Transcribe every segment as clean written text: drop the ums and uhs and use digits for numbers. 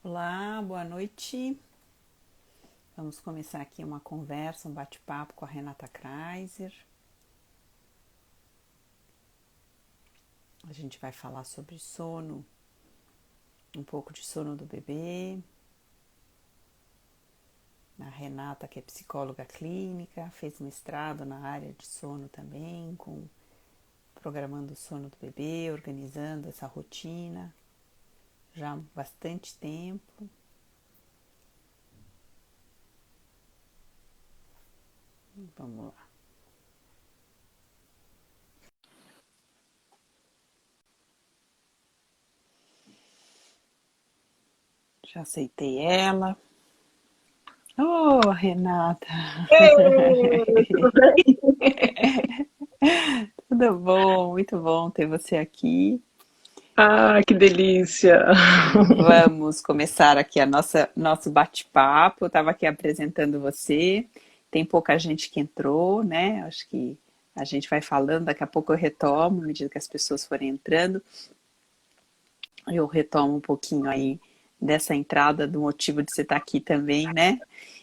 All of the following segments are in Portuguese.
Olá, boa noite. Vamos começar aqui uma conversa, um bate-papo com a Renata Kreiser. A gente vai falar sobre sono, um pouco de sono do bebê. A Renata, que é psicóloga clínica, fez mestrado na área de sono também, programando o sono do bebê, organizando essa rotina já há bastante tempo. Vamos lá. Já aceitei ela. Oh, Renata! Ei, tudo bem? Tudo bom, muito bom ter você aqui. Ah, que delícia! Vamos começar aqui nosso bate-papo. Eu estava aqui apresentando você. Tem pouca gente que entrou, né? Acho que a gente vai falando, daqui a pouco eu retomo, à medida que as pessoas forem entrando. Eu retomo um pouquinho aí dessa entrada, do motivo de você estar aqui também, né?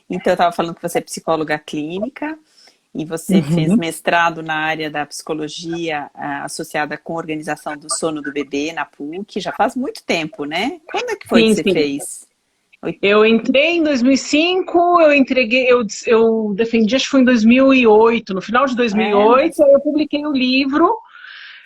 Então, eu estava falando que você é psicóloga clínica e você fez Uhum. mestrado na área da psicologia associada com a organização do sono do bebê na PUC, já faz muito tempo, né? Quando é que foi que Sim, você sim. fez? Oi. Eu entrei em 2005, eu entreguei, eu defendi, acho que foi em 2008. No final de É, 2008, mas aí eu publiquei o livro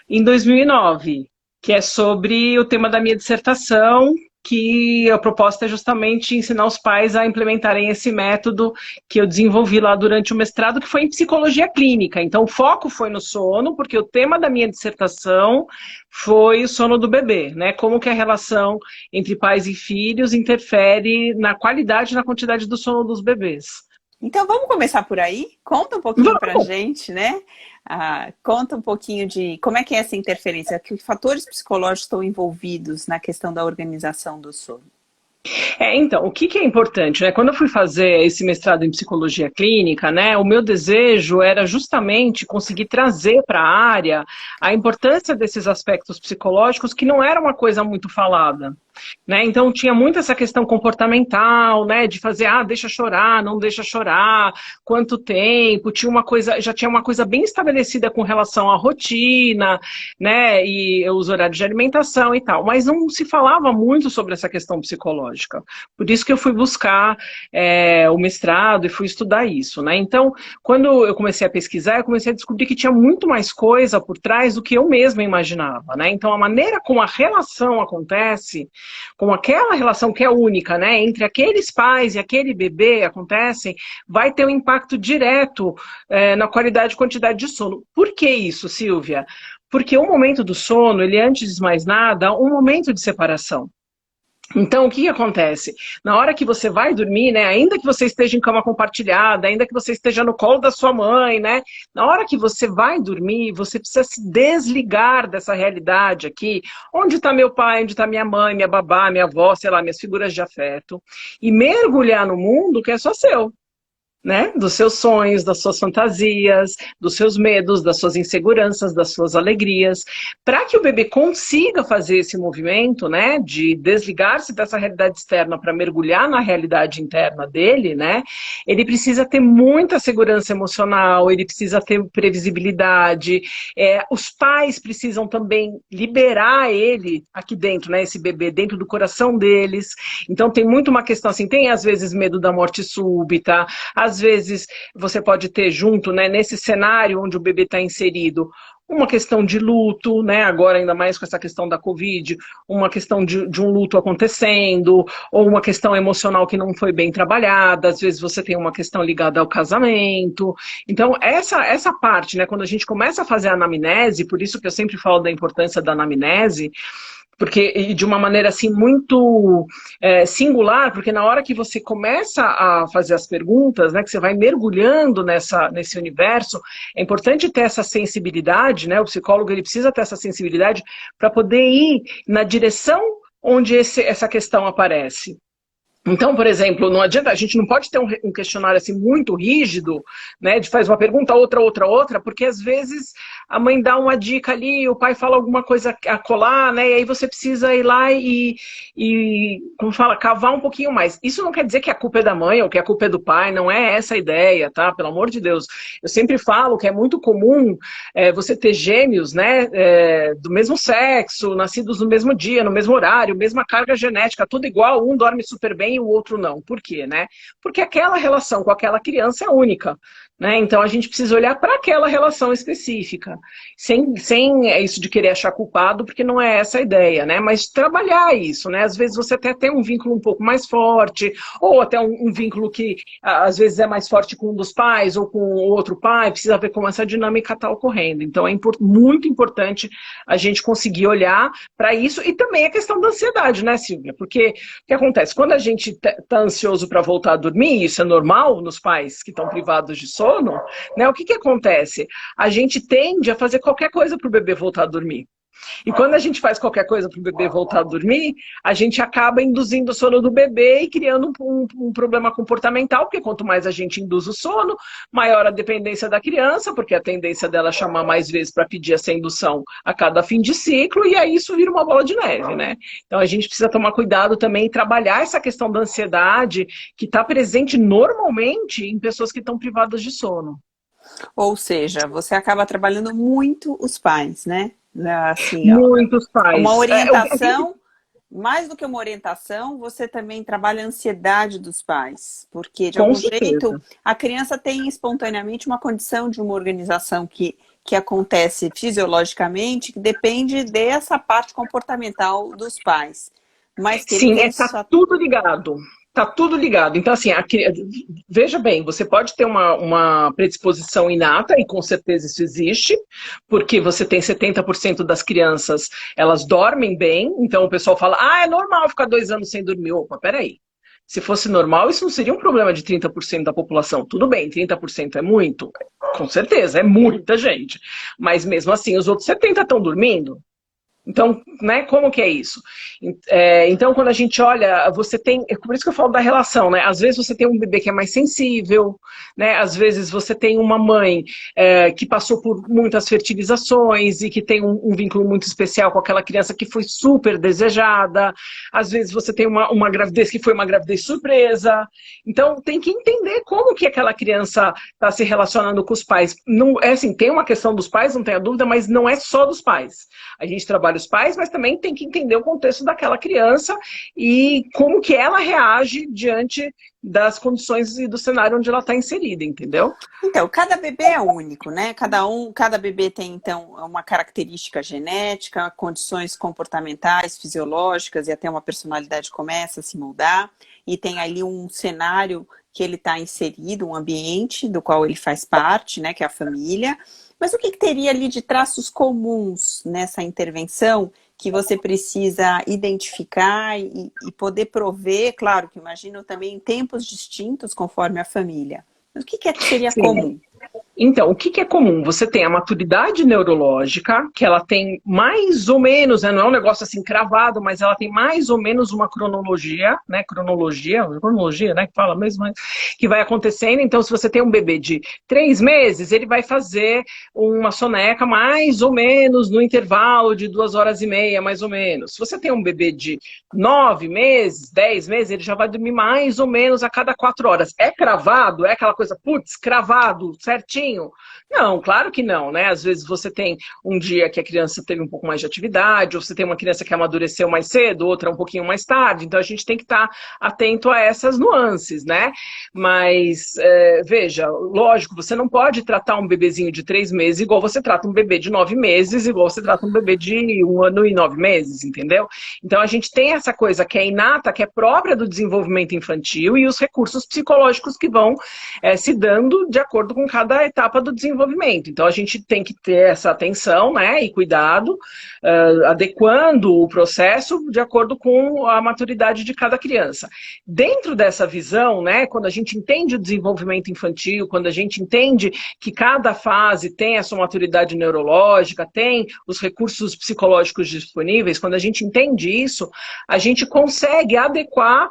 em 2009, que é sobre o tema da minha dissertação, que a proposta é justamente ensinar os pais a implementarem esse método que eu desenvolvi lá durante o mestrado, que foi em psicologia clínica. Então, o foco foi no sono, porque o tema da minha dissertação foi o sono do bebê, né? Como que a relação entre pais e filhos interfere na qualidade e na quantidade do sono dos bebês. então vamos começar por aí? Conta um pouquinho pra Vamos! gente, né? Conta um pouquinho de como é que é essa interferência, que fatores psicológicos estão envolvidos na questão da organização do sono. Então, o que é importante, né? Quando eu fui fazer esse mestrado em psicologia clínica, né, o meu desejo era justamente conseguir trazer para a área a importância desses aspectos psicológicos que não era uma coisa muito falada. Né? Então tinha muito essa questão comportamental, né? De fazer, deixa chorar, não deixa chorar, quanto tempo, tinha uma coisa, já tinha uma coisa bem estabelecida com relação à rotina, né? E os horários de alimentação e tal, mas não se falava muito sobre essa questão psicológica. Por isso que eu fui buscar o mestrado e fui estudar isso, né? Então, quando eu comecei a pesquisar, eu comecei a descobrir que tinha muito mais coisa por trás do que eu mesma imaginava, né? Então, a maneira como a relação acontece com aquela relação que é única, né, entre aqueles pais e aquele bebê acontecem, vai ter um impacto direto na qualidade e quantidade de sono. Por que isso, Silvia? Porque o momento do sono, ele é, antes de mais nada, um momento de separação. Então, o que acontece? Na hora que você vai dormir, né, ainda que você esteja em cama compartilhada, ainda que você esteja no colo da sua mãe, né, na hora que você vai dormir, você precisa se desligar dessa realidade aqui, onde está meu pai, onde está minha mãe, minha babá, minha avó, sei lá, minhas figuras de afeto, e mergulhar no mundo que é só seu. Né? Dos seus sonhos, das suas fantasias, dos seus medos, das suas inseguranças, das suas alegrias, para que o bebê consiga fazer esse movimento, né, de desligar-se dessa realidade externa para mergulhar na realidade interna dele, né, ele precisa ter muita segurança emocional, ele precisa ter previsibilidade, os pais precisam também liberar ele aqui dentro, né, esse bebê dentro do coração deles. Então tem muito uma questão assim, tem às vezes medo da morte súbita, às vezes você pode ter junto, né, nesse cenário onde o bebê está inserido, uma questão de luto, né, agora ainda mais com essa questão da Covid, uma questão de um luto acontecendo, ou uma questão emocional que não foi bem trabalhada, às vezes você tem uma questão ligada ao casamento. Então, essa parte, né, quando a gente começa a fazer a anamnese, por isso que eu sempre falo da importância da anamnese, porque e de uma maneira assim muito singular, porque na hora que você começa a fazer as perguntas, né, que você vai mergulhando nesse universo, é importante ter essa sensibilidade, né? O psicólogo ele precisa ter essa sensibilidade para poder ir na direção onde essa questão aparece. Então, por exemplo, não adianta, a gente não pode ter um questionário assim muito rígido, né, de faz uma pergunta, outra, porque às vezes a mãe dá uma dica ali, o pai fala alguma coisa a colar, né, e aí você precisa ir lá como fala, cavar um pouquinho mais. Isso não quer dizer que a culpa é da mãe ou que a culpa é do pai, não é essa a ideia, tá? Pelo amor de Deus. Eu sempre falo que é muito comum você ter gêmeos, né, do mesmo sexo, nascidos no mesmo dia, no mesmo horário, mesma carga genética, tudo igual, um dorme super bem e o outro não. Por quê, né? Porque aquela relação com aquela criança é única, né? Então a gente precisa olhar para aquela relação específica, sem isso de querer achar culpado, porque não é essa a ideia, né? Mas trabalhar isso, né? Às vezes você até tem um vínculo um pouco mais forte, ou até um vínculo que às vezes é mais forte com um dos pais ou com o outro pai, precisa ver como essa dinâmica está ocorrendo. Então é muito importante a gente conseguir olhar para isso, e também a questão da ansiedade, né, Silvia? Porque o que acontece? Quando a gente está ansioso para voltar a dormir, isso é normal nos pais que estão privados de sono, né? O que acontece? A gente tende a fazer qualquer coisa para o bebê voltar a dormir. E quando a gente faz qualquer coisa para o bebê voltar a dormir, a gente acaba induzindo o sono do bebê e criando um problema comportamental, porque quanto mais a gente induz o sono, maior a dependência da criança, porque a tendência dela é chamar mais vezes para pedir essa indução a cada fim de ciclo, e aí isso vira uma bola de neve, né? Então a gente precisa tomar cuidado também e trabalhar essa questão da ansiedade, que está presente normalmente em pessoas que estão privadas de sono. Ou seja, você acaba trabalhando muito os pais, né? Assim, ó, Muitos uma pais. orientação, mais do que uma orientação, você também trabalha a ansiedade dos pais, porque de Com algum jeito certeza. a criança tem espontaneamente uma condição de uma organização que acontece fisiologicamente, que depende dessa parte comportamental dos pais. Mas que ele Sim, tem tá só. tudo ligado. Tá tudo ligado. Então, assim, veja bem, você pode ter uma predisposição inata, e com certeza isso existe, porque você tem 70% das crianças, elas dormem bem, então o pessoal fala, é normal ficar 2 anos sem dormir. Opa, peraí. Se fosse normal, isso não seria um problema de 30% da população. Tudo bem, 30% é muito? Com certeza, é muita gente. Mas mesmo assim, os outros 70% estão dormindo? Então, né, como que é isso? Então, quando a gente olha, você tem, é por isso que eu falo da relação, né? Às vezes você tem um bebê que é mais sensível, né? Às vezes você tem uma mãe que passou por muitas fertilizações e que tem um vínculo muito especial com aquela criança que foi super desejada. Às vezes você tem uma gravidez que foi uma gravidez surpresa. Então, tem que entender como que aquela criança está se relacionando com os pais. Não, é assim, tem uma questão dos pais, não tenha dúvida, mas não é só dos pais. A gente trabalha os pais, mas também tem que entender o contexto daquela criança e como que ela reage diante das condições e do cenário onde ela está inserida, entendeu? Então, cada bebê é único, né? Cada bebê tem, então, uma característica genética, condições comportamentais, fisiológicas, e até uma personalidade começa a se moldar, e tem ali um cenário que ele está inserido, um ambiente do qual ele faz parte, né? Que é a família. Mas o que teria ali de traços comuns nessa intervenção que você precisa identificar e poder prover? Claro que imagino também em tempos distintos conforme a família. Mas o que seria Sim. comum? Então, o que é comum? Você tem a maturidade neurológica, que ela tem mais ou menos, né, não é um negócio assim cravado, mas ela tem mais ou menos uma cronologia, né? Cronologia, né? Que fala mesmo, né, que vai acontecendo. Então, se você tem um bebê de 3 meses, ele vai fazer uma soneca mais ou menos no intervalo de 2 horas e meia, mais ou menos. Se você tem um bebê de 9 meses, 10 meses, ele já vai dormir mais ou menos a cada 4 horas. É cravado? É aquela coisa, putz, cravado, certinho? Não, claro que não, né? Às vezes você tem um dia que a criança teve um pouco mais de atividade, ou você tem uma criança que amadureceu mais cedo, outra um pouquinho mais tarde, então a gente tem que estar atento a essas nuances, né? Mas, veja, lógico, você não pode tratar um bebezinho de 3 meses igual você trata um bebê de 9 meses, igual você trata um bebê de 1 ano e 9 meses, entendeu? Então a gente tem essa coisa que é inata, que é própria do desenvolvimento infantil, e os recursos psicológicos que vão se dando de acordo com cada etapa do desenvolvimento. Então a gente tem que ter essa atenção, né, e cuidado, adequando o processo de acordo com a maturidade de cada criança. Dentro dessa visão, né, quando a gente entende o desenvolvimento infantil, quando a gente entende que cada fase tem a sua maturidade neurológica, tem os recursos psicológicos disponíveis, quando a gente entende isso, a gente consegue adequar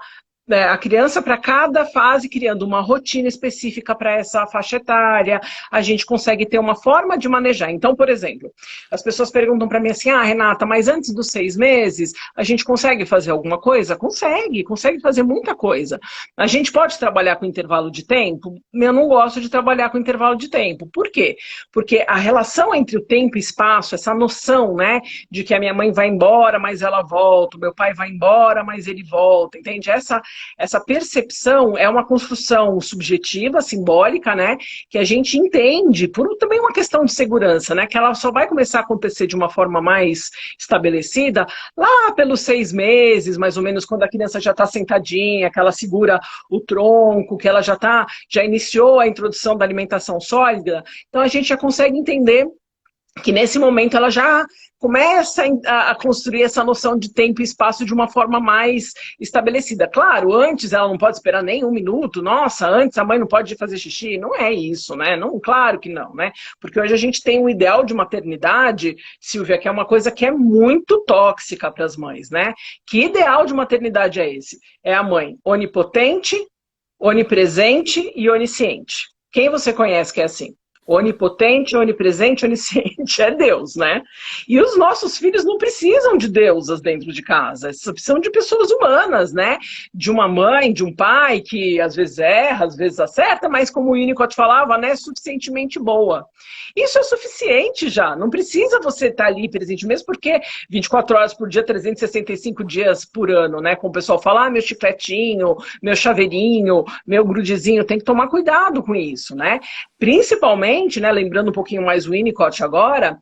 a criança para cada fase, criando uma rotina específica para essa faixa etária, a gente consegue ter uma forma de manejar. Então, por exemplo, as pessoas perguntam para mim assim, Renata, mas antes dos 6 meses, a gente consegue fazer alguma coisa? Consegue fazer muita coisa. A gente pode trabalhar com intervalo de tempo? Eu não gosto de trabalhar com intervalo de tempo. Por quê? Porque a relação entre o tempo e espaço, essa noção, né, de que a minha mãe vai embora, mas ela volta, o meu pai vai embora, mas ele volta, entende? Essa percepção é uma construção subjetiva, simbólica, né? Que a gente entende por também uma questão de segurança, né? Que ela só vai começar a acontecer de uma forma mais estabelecida lá pelos 6 meses, mais ou menos, quando a criança já está sentadinha, que ela segura o tronco, que ela já iniciou a introdução da alimentação sólida. Então a gente já consegue entender que nesse momento ela já começa a construir essa noção de tempo e espaço de uma forma mais estabelecida. Claro, antes ela não pode esperar nem 1 minuto, nossa, antes a mãe não pode fazer xixi, não é isso, né? Não, claro que não, né? Porque hoje a gente tem um ideal de maternidade, Silvia, que é uma coisa que é muito tóxica para as mães, né? Que ideal de maternidade é esse? É a mãe onipotente, onipresente e onisciente. Quem você conhece que é assim? Onipotente, onipresente, onisciente, é Deus, né? E os nossos filhos não precisam de deusas dentro de casa, eles precisam de pessoas humanas, né? De uma mãe, de um pai que às vezes erra, às vezes acerta, mas como o Winnicott falava, né, suficientemente boa. Isso é suficiente já, não precisa você estar ali presente, mesmo porque 24 horas por dia, 365 dias por ano, né? Como o pessoal fala, meu chicletinho, meu chaveirinho, meu grudezinho, tem que tomar cuidado com isso, né? Principalmente, né, lembrando um pouquinho mais o Winnicott agora,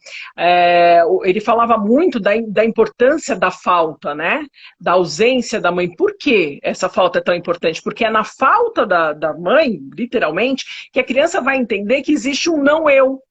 ele falava muito da importância da falta, né, da ausência da mãe. Por que essa falta é tão importante? Porque é na falta da mãe, literalmente, que a criança vai entender que existe um não eu,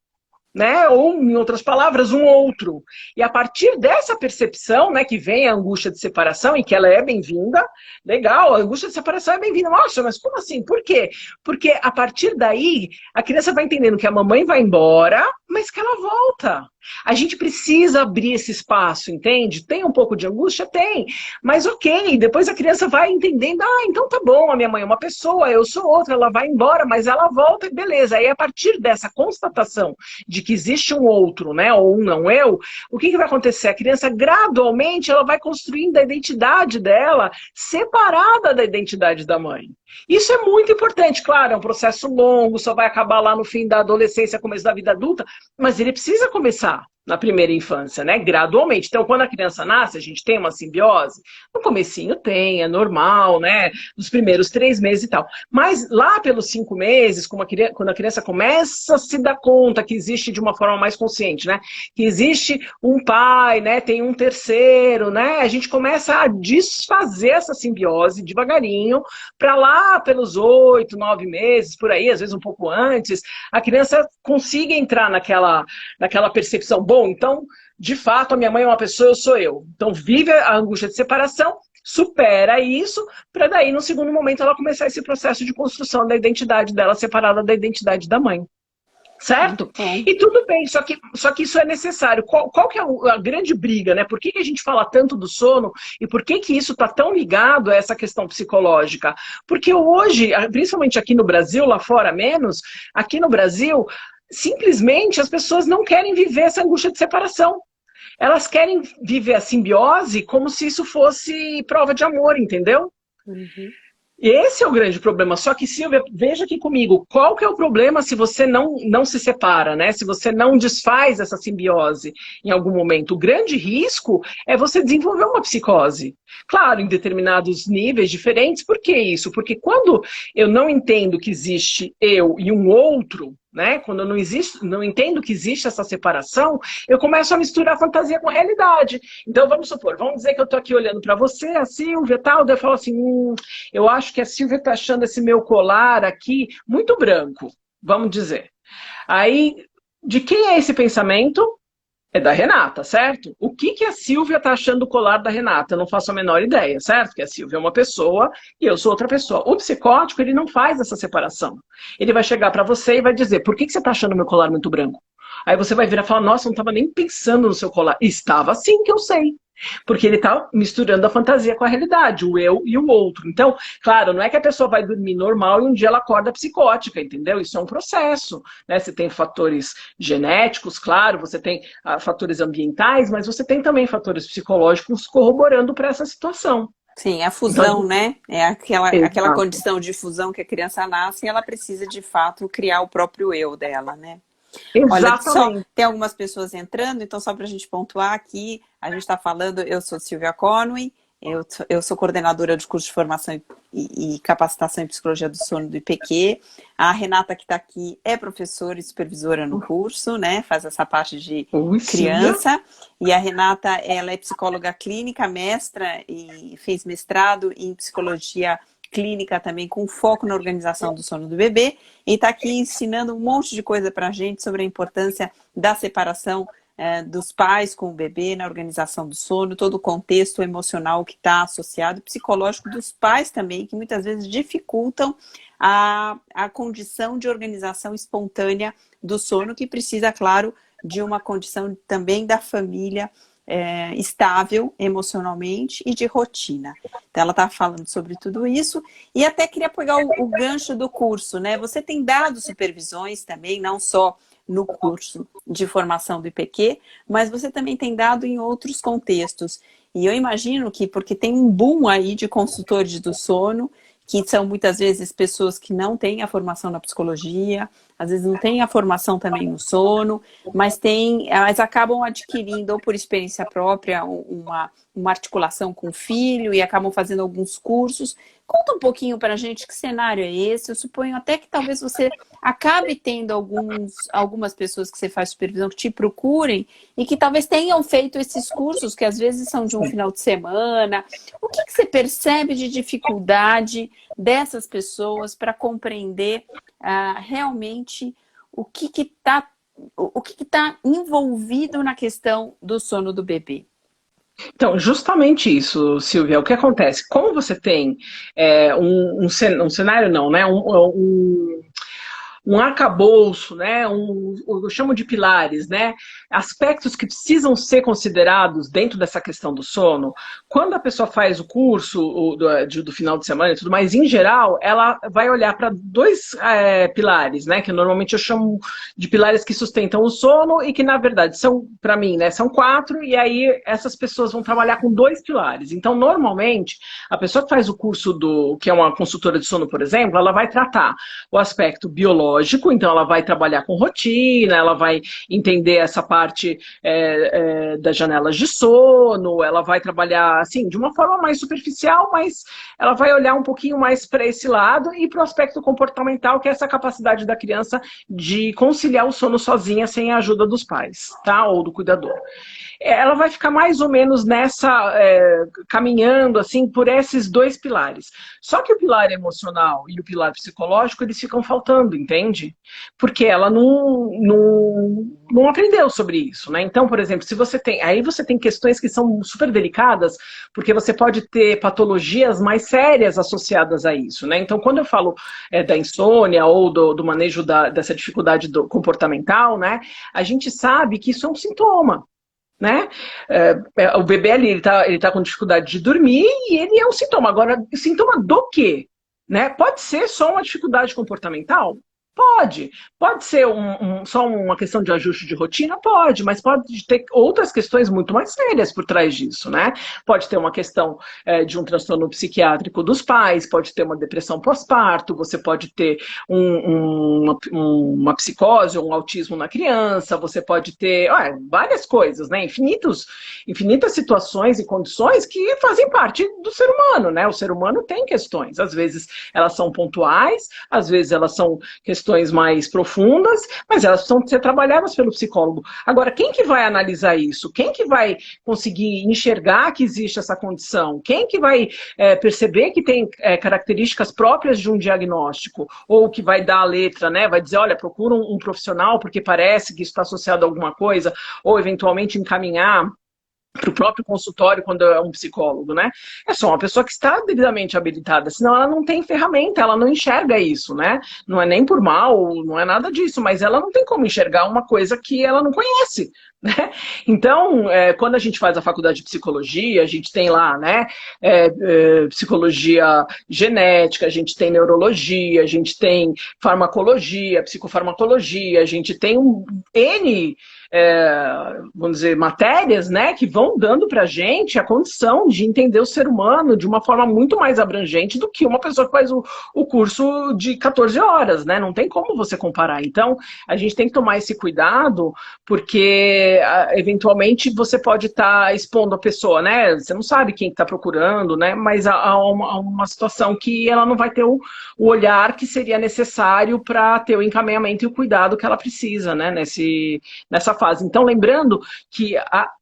né? Ou, em outras palavras, um outro. E a partir dessa percepção, né, que vem a angústia de separação, e que ela é bem-vinda, legal, a angústia de separação é bem-vinda. Nossa, mas como assim? Por quê? Porque a partir daí, a criança vai entendendo que a mamãe vai embora, mas que ela volta. A gente precisa abrir esse espaço, entende? Tem um pouco de angústia? Tem. Mas ok, depois a criança vai entendendo, então tá bom, a minha mãe é uma pessoa, eu sou outra, ela vai embora, mas ela volta e beleza. Aí a partir dessa constatação de que existe um outro, né, ou um não eu, o que vai acontecer? A criança gradualmente ela vai construindo a identidade dela separada da identidade da mãe. Isso é muito importante, claro, é um processo longo, só vai acabar lá no fim da adolescência, começo da vida adulta, mas ele precisa começar na primeira infância, né? Gradualmente. Então, quando a criança nasce, a gente tem uma simbiose. No comecinho tem, é normal, né? Nos primeiros 3 meses e tal. Mas lá pelos 5 meses, quando a criança começa a se dar conta que existe de uma forma mais consciente, né? Que existe um pai, né? Tem um terceiro, né? A gente começa a desfazer essa simbiose devagarinho, para lá pelos 8, 9 meses, por aí, às vezes um pouco antes, a criança consiga entrar naquela percepção. Bom, então, de fato, a minha mãe é uma pessoa, eu sou eu. Então, vive a angústia de separação, supera isso, para daí, no segundo momento, ela começar esse processo de construção da identidade dela separada da identidade da mãe. Certo? E tudo bem, só que isso é necessário. Qual que é a grande briga, né? Por que a gente fala tanto do sono e por que isso está tão ligado a essa questão psicológica? Porque hoje, principalmente aqui no Brasil, lá fora menos, aqui no Brasil, simplesmente as pessoas não querem viver essa angústia de separação. Elas querem viver a simbiose como se isso fosse prova de amor, entendeu? Uhum. Esse é o grande problema. Só que, Silvia, veja aqui comigo, qual que é o problema se você não se separa, né? Se você não desfaz essa simbiose em algum momento? O grande risco é você desenvolver uma psicose. Claro, em determinados níveis diferentes. Por que isso? Porque quando eu não entendo que existe eu e um outro, né? Quando eu não entendo que existe essa separação, eu começo a misturar fantasia com realidade. Então, vamos supor, vamos dizer que eu estou aqui olhando para você, a Silvia e tal, daí eu falo assim, eu acho que a Silvia está achando esse meu colar aqui muito branco, vamos dizer. Aí, de quem é esse pensamento? É da Renata, certo? O que a Silvia está achando do colar da Renata? Eu não faço a menor ideia, certo? Que a Silvia é uma pessoa e eu sou outra pessoa. O psicótico, ele não faz essa separação. Ele vai chegar para você e vai dizer, por que você está achando meu colar muito branco? Aí você vai virar e falar, nossa, eu não estava nem pensando no seu colar. Estava sim, que eu sei. Porque ele está misturando a fantasia com a realidade, o eu e o outro. Então, claro, não é que a pessoa vai dormir normal e um dia ela acorda psicótica, entendeu? Isso é um processo, né? Você tem fatores genéticos, claro, você tem fatores ambientais, mas você tem também fatores psicológicos corroborando para essa situação. Sim, a Então, fusão, né? É aquela exato. condição de fusão que a criança nasce e ela precisa, de fato, criar o próprio eu dela, né? Olha, só Exatamente. tem algumas pessoas entrando, então só para a gente pontuar aqui, a gente está falando, eu sou Silvia Conway, eu sou coordenadora de curso de formação e capacitação em psicologia do sono do IPQ. A Renata que está aqui é professora e supervisora no curso, né? Faz essa parte de Ui, Silvia. criança. E a Renata, ela é psicóloga clínica, mestra e fez mestrado em psicologia clínica também, com foco na organização do sono do bebê, e está aqui ensinando um monte de coisa para a gente sobre a importância da separação dos pais com o bebê na organização do sono, todo o contexto emocional que está associado, psicológico dos pais também, que muitas vezes dificultam a condição de organização espontânea do sono, que precisa, claro, de uma condição também da família estável emocionalmente e de rotina. Então, ela está falando sobre tudo isso e até queria pegar o gancho do curso, né? Você tem dado supervisões também, não só no curso de formação do IPQ, mas você também tem dado em outros contextos. E eu imagino que, porque tem um boom aí de consultores do sono, que são muitas vezes pessoas que não têm a formação na psicologia, às vezes não têm a formação também no sono, mas acabam adquirindo, ou por experiência própria, uma articulação com o filho e acabam fazendo alguns cursos. Conta um pouquinho para a gente que cenário é esse. Eu suponho até que talvez você acabe tendo algumas pessoas que você faz supervisão que te procurem e que talvez tenham feito esses cursos, que às vezes são de um final de semana. O que você percebe de dificuldade dessas pessoas para compreender realmente o que está envolvido na questão do sono do bebê? Então, justamente isso, Silvia, o que acontece? Como você tem um cenário, não, né? Um arcabouço, né? Eu chamo de pilares, né? Aspectos que precisam ser considerados dentro dessa questão do sono. Quando a pessoa faz o curso do final de semana e tudo mais, em geral, ela vai olhar para dois pilares, né? Que normalmente eu chamo de pilares que sustentam o sono e que, na verdade, são, para mim, né? São quatro, e aí essas pessoas vão trabalhar com dois pilares. Então, normalmente, a pessoa que faz o curso que é uma consultora de sono, por exemplo, ela vai tratar o aspecto biológico, então ela vai trabalhar com rotina, ela vai entender essa parte das janelas de sono, ela vai trabalhar assim de uma forma mais superficial, mas ela vai olhar um pouquinho mais para esse lado e para o aspecto comportamental, que é essa capacidade da criança de conciliar o sono sozinha sem a ajuda dos pais, tá? Ou do cuidador. Ela vai ficar mais ou menos caminhando assim por esses dois pilares. Só que o pilar emocional e o pilar psicológico, eles ficam faltando, entende? Porque ela não aprendeu sobre isso, né? Então, por exemplo, aí você tem questões que são super delicadas, porque você pode ter patologias mais sérias associadas a isso, né? Então, quando eu falo da insônia ou do manejo dessa dificuldade comportamental, né? A gente sabe que isso é um sintoma. Né? O bebê ali, ele tá com dificuldade de dormir e ele é um sintoma. Agora, sintoma do quê? Né? Pode ser só uma dificuldade comportamental? Pode. Pode ser só uma questão de ajuste de rotina? Pode, mas pode ter outras questões muito mais sérias por trás disso, né? Pode ter uma questão de um transtorno psiquiátrico dos pais, pode ter uma depressão pós-parto, você pode ter uma psicose ou um autismo na criança, você pode ter várias coisas, né? Infinitas situações e condições que fazem parte do ser humano, né? O ser humano tem questões, às vezes elas são pontuais, às vezes elas são questões mais profundas, mas elas precisam ser trabalhadas pelo psicólogo. Agora, quem que vai analisar isso? Quem que vai conseguir enxergar que existe essa condição? Quem que vai perceber que tem características próprias de um diagnóstico? Ou que vai dar a letra, né? Vai dizer, olha, procura um profissional porque parece que isso está associado a alguma coisa, ou eventualmente encaminhar para o próprio consultório quando é um psicólogo, né? É só uma pessoa que está devidamente habilitada, senão ela não tem ferramenta, ela não enxerga isso, né? Não é nem por mal, não é nada disso, mas ela não tem como enxergar uma coisa que ela não conhece, né? Então, quando a gente faz a faculdade de psicologia, a gente tem lá, né, psicologia genética, a gente tem neurologia, a gente tem farmacologia, psicofarmacologia, a gente tem um N vamos dizer, matérias, né, que vão dando para a gente a condição de entender o ser humano de uma forma muito mais abrangente do que uma pessoa que faz o curso de 14 horas, né? Não tem como você comparar. Então, a gente tem que tomar esse cuidado, porque eventualmente você pode estar expondo a pessoa, né? Você não sabe quem está procurando, né? Mas há uma situação que ela não vai ter o olhar que seria necessário para ter o encaminhamento e o cuidado que ela precisa, né? Nessa fase. Então, lembrando que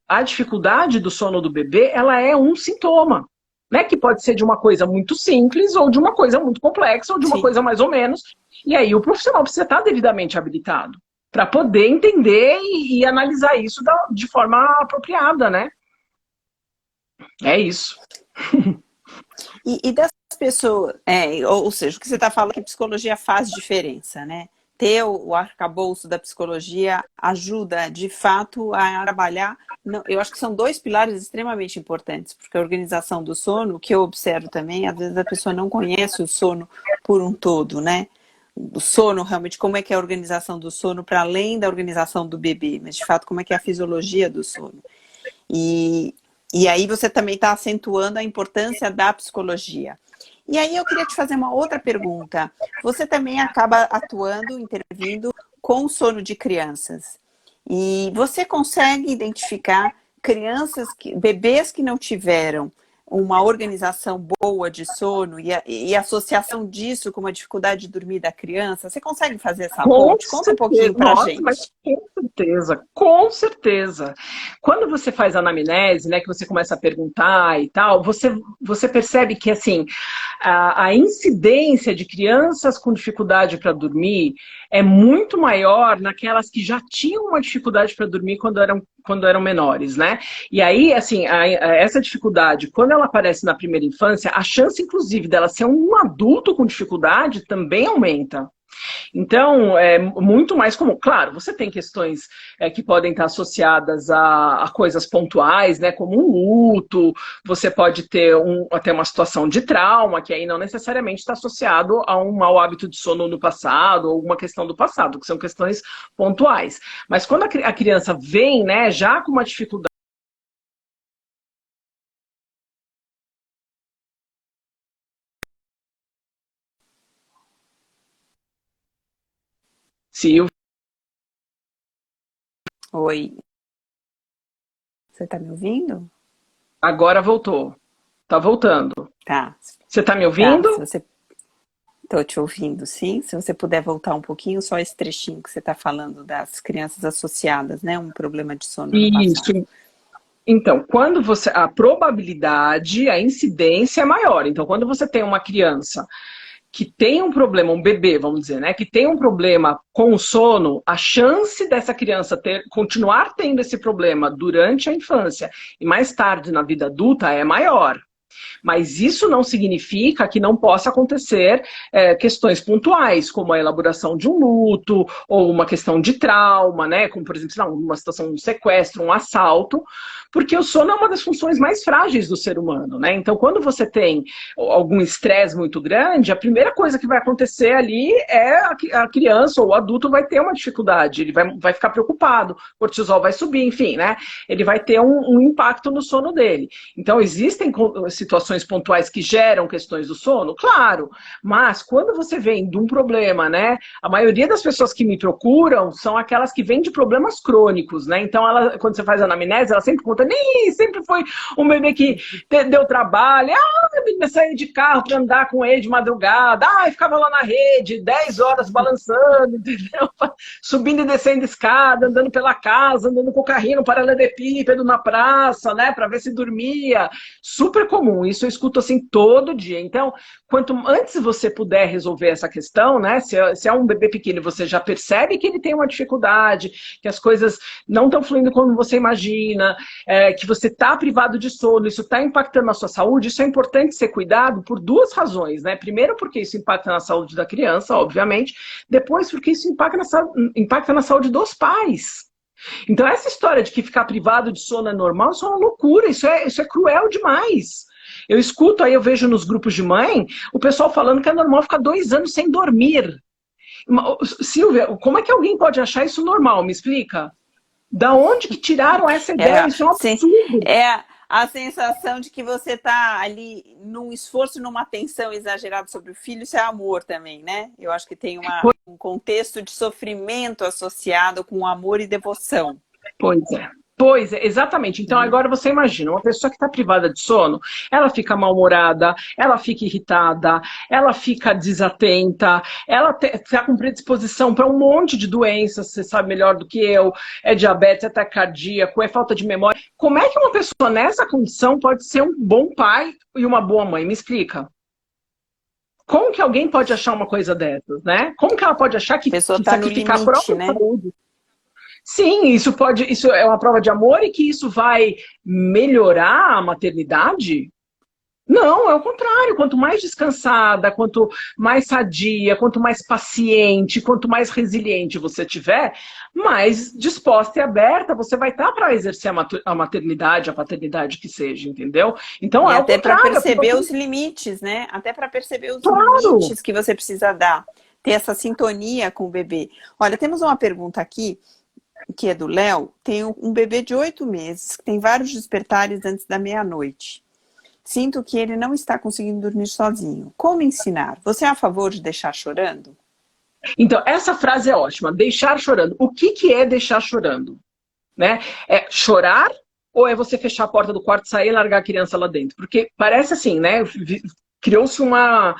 a dificuldade do sono do bebê, ela é um sintoma, né? Que pode ser de uma coisa muito simples, ou de uma coisa muito complexa, ou de uma Sim. coisa mais ou menos. E aí o profissional precisa estar devidamente habilitado para poder entender e analisar isso de forma apropriada, né? É isso. E das pessoas, ou seja, o que você está falando é que a psicologia faz diferença, né? Ter o arcabouço da psicologia ajuda, de fato, a trabalhar. Não, eu acho que são dois pilares extremamente importantes, porque a organização do sono, o que eu observo também, às vezes a pessoa não conhece o sono por um todo, né? O sono, realmente, como é que é a organização do sono para além da organização do bebê, mas, de fato, como é que é a fisiologia do sono. E aí você também está acentuando a importância da psicologia. E aí eu queria te fazer uma outra pergunta. Você também acaba atuando, intervindo com o sono de crianças. E você consegue identificar bebês que não tiveram uma organização boa de sono e a associação disso com uma dificuldade de dormir da criança? Você consegue fazer essa Com ponte? Conta um pouquinho certeza, pra nossa, gente. mas com certeza, com certeza. Quando você faz a anamnese, né, que você começa a perguntar e tal, você percebe que, assim, a incidência de crianças com dificuldade para dormir é muito maior naquelas que já tinham uma dificuldade para dormir quando eram menores, né? E aí, assim, essa dificuldade, quando ela aparece na primeira infância, a chance, inclusive, dela ser um adulto com dificuldade também aumenta. Então, é muito mais comum. Claro, você tem questões que podem estar associadas a coisas pontuais, né, como um luto, você pode ter até uma situação de trauma, que aí não necessariamente está associado a um mau hábito de sono no passado, ou uma questão do passado, que são questões pontuais. Mas quando a criança vem, né, já com uma dificuldade. Silvia, Oi, você está me ouvindo? agora voltou. Tá voltando. Tá, Você está me tá. ouvindo? Se você Estou te ouvindo, sim. Se você puder voltar um pouquinho, só esse trechinho que você está falando das crianças associadas, né? Um problema de sono no passado. Isso. Então, quando a probabilidade, a incidência é maior. Então, quando você tem uma criança que tem um problema, um bebê, vamos dizer, né, que tem um problema com o sono, a chance dessa criança continuar tendo esse problema durante a infância e mais tarde na vida adulta é maior. Mas isso não significa que não possa acontecer questões pontuais, como a elaboração de um luto, ou uma questão de trauma, né? Como, por exemplo, uma situação de um sequestro, um assalto, porque o sono é uma das funções mais frágeis do ser humano, né? Então, quando você tem algum estresse muito grande, a primeira coisa que vai acontecer ali é a criança ou o adulto vai ter uma dificuldade, ele vai ficar preocupado, o cortisol vai subir, enfim, né? Ele vai ter um impacto no sono dele. Então, existem situações pontuais que geram questões do sono? Claro, mas quando você vem de um problema, né? A maioria das pessoas que me procuram são aquelas que vêm de problemas crônicos, né? Então, quando você faz a anamnese, ela sempre conta, nem sempre foi um bebê que deu trabalho, a menina saía de carro para andar com ele de madrugada, ficava lá na rede, 10 horas balançando, entendeu? Subindo e descendo escada, andando pela casa, andando com o carrinho no paralelepípedo na praça, né? Para ver se dormia. Super comum. comum, isso eu escuto assim todo dia. Então, quanto antes você puder resolver essa questão, né? Se é um bebê pequeno e você já percebe que ele tem uma dificuldade, que as coisas não estão fluindo como você imagina, que você está privado de sono, isso está impactando a sua saúde, isso é importante ser cuidado por duas razões, né? Primeiro, porque isso impacta na saúde da criança, obviamente. Depois, porque isso impacta na saúde dos pais. Então, essa história de que ficar privado de sono é normal, isso é uma loucura, isso é cruel demais. Eu escuto aí, eu vejo nos grupos de mãe, o pessoal falando que é normal ficar 2 anos sem dormir. Silvia, como é que alguém pode achar isso normal? Me explica. Da onde que tiraram essa ideia? Isso é um absurdo. A sensação de que você está ali num esforço, numa tensão exagerada sobre o filho, isso é amor também, né? Eu acho que tem um contexto de sofrimento associado com amor e devoção. Pois é, exatamente. Então agora você imagina, uma pessoa que está privada de sono, ela fica mal-humorada, ela fica irritada, ela fica desatenta, ela está com predisposição para um monte de doenças, você sabe melhor do que eu, é diabetes, é ataque cardíaco, é falta de memória. Como é que uma pessoa nessa condição pode ser um bom pai e uma boa mãe? Me explica. Como que alguém pode achar uma coisa dessas, né? Como que ela pode achar que sacrificar a própria saúde? Sim, isso é uma prova de amor e que isso vai melhorar a maternidade? Não, é o contrário. Quanto mais descansada, quanto mais sadia, quanto mais paciente, quanto mais resiliente você tiver, mais disposta e aberta você vai estar para exercer a maternidade, a paternidade que seja, entendeu? Então e até para perceber os limites, né? Até para perceber os limites que você precisa dar. Ter essa sintonia com o bebê. Olha, temos uma pergunta aqui, que é do Léo. Tem um bebê de 8 meses, que tem vários despertares antes da meia-noite. Sinto que ele não está conseguindo dormir sozinho. Como ensinar? Você é a favor de deixar chorando? Então, essa frase é ótima. Deixar chorando. O que é deixar chorando? Né? É chorar ou é você fechar a porta do quarto, sair e largar a criança lá dentro? Porque parece assim, né? Criou-se uma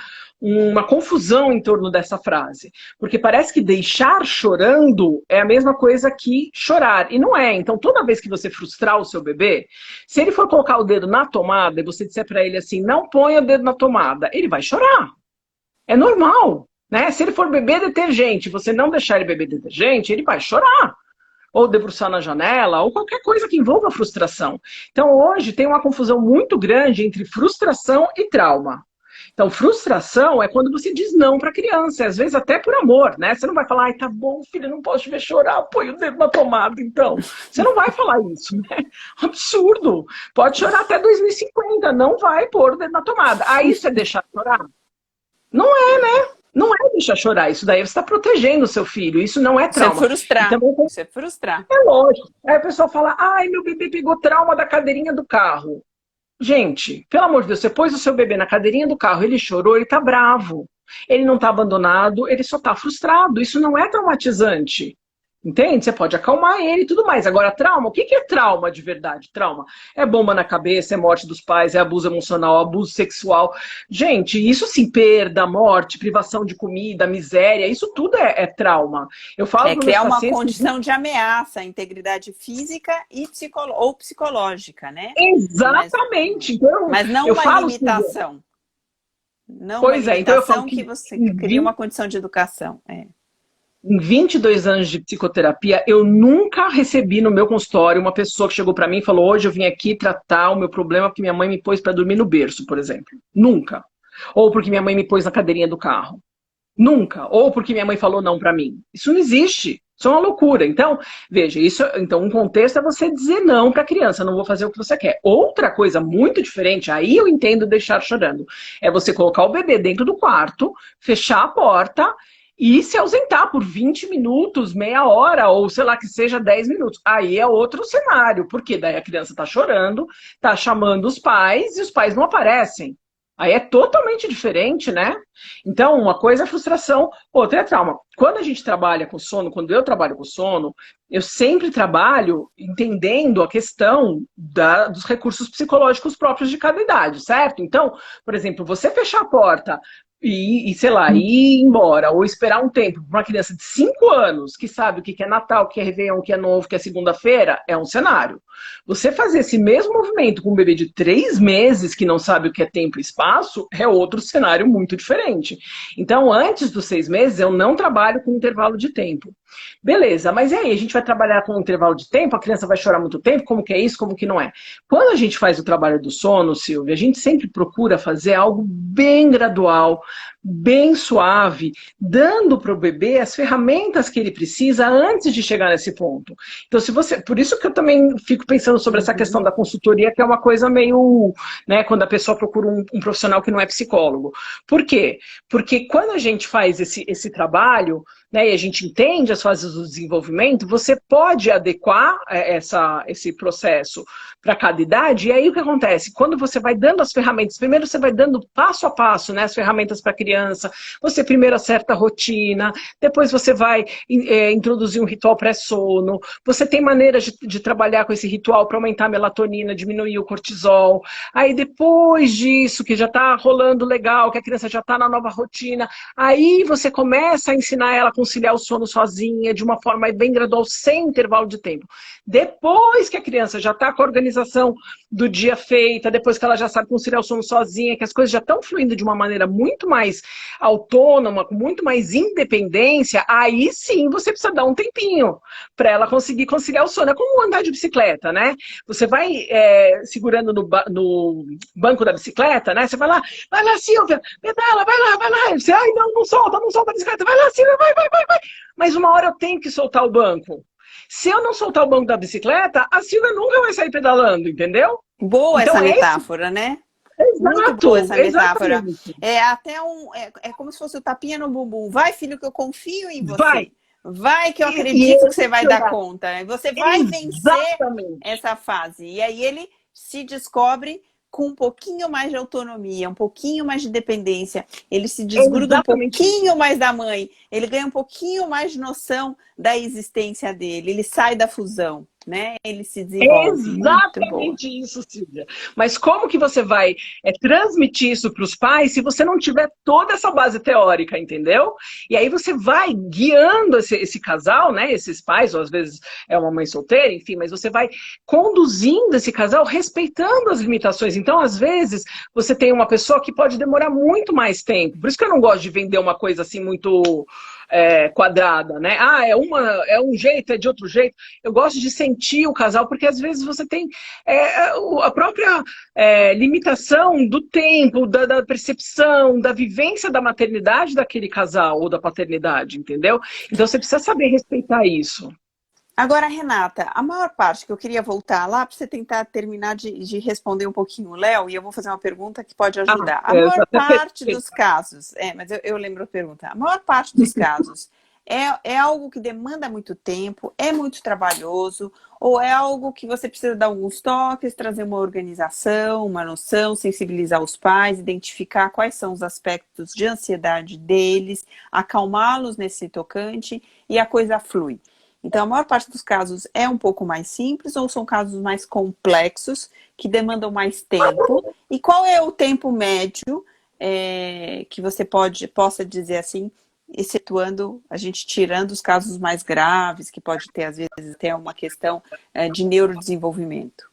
confusão em torno dessa frase. Porque parece que deixar chorando é a mesma coisa que chorar. E não é. Então, toda vez que você frustrar o seu bebê, se ele for colocar o dedo na tomada e você disser para ele assim, não ponha o dedo na tomada, ele vai chorar. É normal. Né? Se ele for beber detergente, você não deixar ele beber detergente, ele vai chorar. Ou debruçar na janela, ou qualquer coisa que envolva frustração. Então, hoje tem uma confusão muito grande entre frustração e trauma. Então, frustração é quando você diz não para a criança, às vezes até por amor, né? Você não vai falar, ai, tá bom, filho, não posso te ver chorar, põe o dedo na tomada, então. Você não vai falar isso, né? Absurdo. Pode chorar até 2050, não vai pôr o dedo na tomada. Aí você deixar chorar? Não é, né? Não é deixar chorar, isso daí você está protegendo o seu filho, isso não é trauma. Você frustrar, você frustrar. É lógico. Aí a pessoa fala, ai, meu bebê pegou trauma da cadeirinha do carro. Gente, pelo amor de Deus, você pôs o seu bebê na cadeirinha do carro, ele chorou, ele tá bravo. Ele não tá abandonado, ele só tá frustrado. Isso não é traumatizante. Entende? Você pode acalmar ele e tudo mais. Agora, trauma, o que é trauma de verdade? Trauma é bomba na cabeça, é morte dos pais, é abuso emocional, abuso sexual. Gente, isso sim, perda, morte, privação de comida, miséria, isso tudo é trauma. Eu falo é criar uma condição de ameaça à integridade física e ou psicológica, né? Exatamente. Mas não uma limitação. Não pois uma limitação então eu falo que você cria uma condição de educação. Em 22 anos de psicoterapia, eu nunca recebi no meu consultório uma pessoa que chegou para mim e falou, hoje eu vim aqui tratar o meu problema porque minha mãe me pôs para dormir no berço, por exemplo. Nunca. Ou porque minha mãe me pôs na cadeirinha do carro. Nunca. Ou porque minha mãe falou não para mim. Isso não existe. Isso é uma loucura. Então, veja, então um contexto é você dizer não para a criança, não vou fazer o que você quer. Outra coisa muito diferente, aí eu entendo deixar chorando, é você colocar o bebê dentro do quarto, fechar a porta e se ausentar por 20 minutos, meia hora, ou sei lá que seja 10 minutos. Aí é outro cenário, porque daí a criança está chorando, está chamando os pais e os pais não aparecem. Aí é totalmente diferente, né? Então, uma coisa é frustração, outra é trauma. quando a gente trabalha com sono, quando eu trabalho com sono, eu sempre trabalho entendendo a questão dos recursos psicológicos próprios de cada idade, certo? Então, por exemplo, você fechar a porta sei lá, ir embora, ou esperar um tempo para uma criança de 5 anos que sabe o que é Natal, o que é Réveillon, o que é Novo, o que é segunda-feira, é um cenário. Você fazer esse mesmo movimento com um bebê de 3 meses que não sabe o que é tempo e espaço, é outro cenário muito diferente. Então, antes dos 6 meses, eu não trabalho com intervalo de tempo. Beleza, mas e aí? A gente vai trabalhar com um intervalo de tempo? A criança vai chorar muito tempo? Como que é isso? Como que não é? Quando a gente faz o trabalho do sono, Silvia, a gente sempre procura fazer algo bem gradual, bem suave, dando para o bebê as ferramentas que ele precisa antes de chegar nesse ponto. Então, se você, por isso que eu também fico pensando sobre essa questão da consultoria, que é uma coisa meio, né, quando a pessoa procura um profissional que não é psicólogo. Por quê? Porque quando a gente faz esse trabalho, né, e a gente entende as fases do desenvolvimento, você pode adequar esse processo para cada idade, e aí o que acontece? Quando você vai dando as ferramentas, primeiro você vai dando passo a passo, né, as ferramentas para a criança, você primeiro acerta a rotina, depois você vai introduzir um ritual pré-sono, você tem maneiras de trabalhar com esse ritual para aumentar a melatonina, diminuir o cortisol, aí depois disso, que já está rolando legal, que a criança já está na nova rotina, aí você começa a ensinar ela a conciliar o sono sozinha, de uma forma bem gradual, sem intervalo de tempo. Depois que a criança já está com a organização do dia feita, depois que ela já sabe conciliar o sono sozinha, que as coisas já estão fluindo de uma maneira muito mais autônoma, com muito mais independência, aí sim você precisa dar um tempinho para ela conseguir conciliar o sono. É como andar de bicicleta, né? Você vai segurando no banco da bicicleta, né? Você vai lá, Silvia, pedala, vai lá. Você, ai, não solta a bicicleta, vai lá, Silvia, vai. Mas uma hora eu tenho que soltar o banco. Se eu não soltar o banco da bicicleta, a Silvia nunca vai sair pedalando, entendeu? Boa então, essa metáfora, né? Muito boa essa metáfora. Exatamente. É até é como se fosse o tapinha no bumbum. Vai, filho, que eu confio em você. Vai que eu acredito que você vai dar conta. Você vai vencer essa fase. E aí ele se descobre com um pouquinho mais de autonomia, um pouquinho mais de dependência. Ele se desgruda um pouquinho mais da mãe. Ele ganha um pouquinho mais de noção da existência dele. Ele sai da fusão, né? Ele se desenvolve. Exatamente isso, Silvia. Mas como que você vai transmitir isso para os pais se você não tiver toda essa base teórica, entendeu? E aí você vai guiando esse casal, né? Esses pais, ou às vezes é uma mãe solteira, enfim, mas você vai conduzindo esse casal respeitando as limitações. Então, às vezes, você tem uma pessoa que pode demorar muito mais tempo. Por isso que eu não gosto de vender uma coisa assim muito quadrada, né? Ah, é um jeito, é de outro jeito. Eu gosto de sentir o casal, porque às vezes você tem a própria limitação do tempo, da percepção, da vivência da maternidade daquele casal ou da paternidade, entendeu? Então você precisa saber respeitar isso. Agora, Renata, a maior parte que eu queria voltar lá para você tentar terminar de responder um pouquinho o Léo, e eu vou fazer uma pergunta que pode ajudar. A maior parte dos casos, mas eu lembro a pergunta, a maior parte dos casos é algo que demanda muito tempo, é muito trabalhoso, ou é algo que você precisa dar alguns toques, trazer uma organização, uma noção, sensibilizar os pais, identificar quais são os aspectos de ansiedade deles, acalmá-los nesse tocante e a coisa flui. Então, a maior parte dos casos é um pouco mais simples ou são casos mais complexos, que demandam mais tempo? E qual é o tempo médio que você possa dizer assim, excetuando, a gente tirando os casos mais graves, que pode ter, às vezes, até uma questão de neurodesenvolvimento?